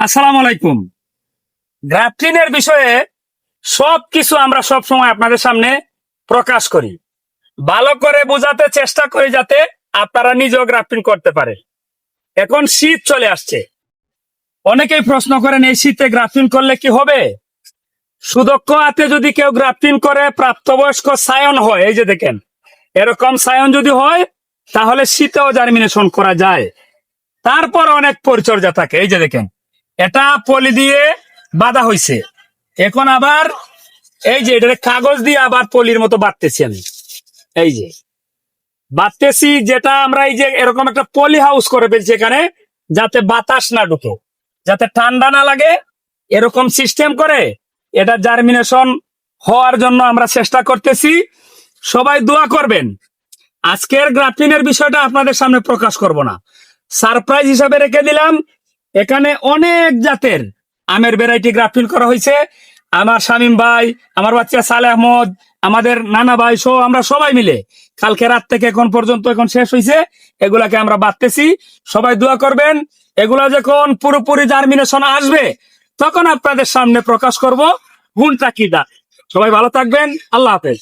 আসসালামু আলাইকুম। গ্রাফটিনের বিষয়ে সবকিছু আমরা সব সময় আপনাদের সামনে প্রকাশ করি, ভালো করে বোঝাতে চেষ্টা করি যাতে আপনারা নিজেও গ্রাফটিং করতে পারে। এখন শীত চলে আসছে, অনেকেই প্রশ্ন করেন এই শীতে গ্রাফটিং করলে কি হবে। সুদক্ষ হাতে যদি কেউ গ্রাফটিং করে প্রাপ্তবয়স্ক সায়ন হয়, এই যে দেখেন এরকম সায়ন যদি হয় তাহলে শীতেও জার্মিনেশন করা যায়। তারপর অনেক পরিচর্যা থাকে। এই যে দেখেন এটা পলি দিয়ে বাঁধা হয়েছে, এখন আবার এই যে এটা কাগজ দিয়ে আবার পলির মতো বাঁধতেছি আমি। এই যে বাঁধতেছি, যেটা আমরা এই যে এরকম একটা পলি হাউস করে ফেলছি এখানে, যাতে বাতাস না ঢুকে, যাতে ঠান্ডা না লাগে, এরকম সিস্টেম করে এটা জার্মিনেশন হওয়ার জন্য আমরা চেষ্টা করতেছি। সবাই দোয়া করবেন। আজকের গ্রাফটিনের বিষয়টা আপনাদের সামনে প্রকাশ করব না, সারপ্রাইজ হিসাবে রেখে দিলাম। এখানে অনেক জাতের আমের ভ্যারাইটি গ্রাফটিং করা হয়েছে। আমার শামীম ভাই, আমার বাচ্চা সালে আহমদ, আমাদের নানা ভাই সহ আমরা সবাই মিলে কালকে রাত থেকে এখন পর্যন্ত এখন শেষ হয়েছে, এগুলাকে আমরা বাঁধতেছি। সবাই দোয়া করবেন। এগুলা যখন পুরোপুরি জার্মিনেশন আসবে তখন আপনাদের সামনে প্রকাশ করব কোনটা কি দা। সবাই ভালো থাকবেন। আল্লাহ হাফেজ।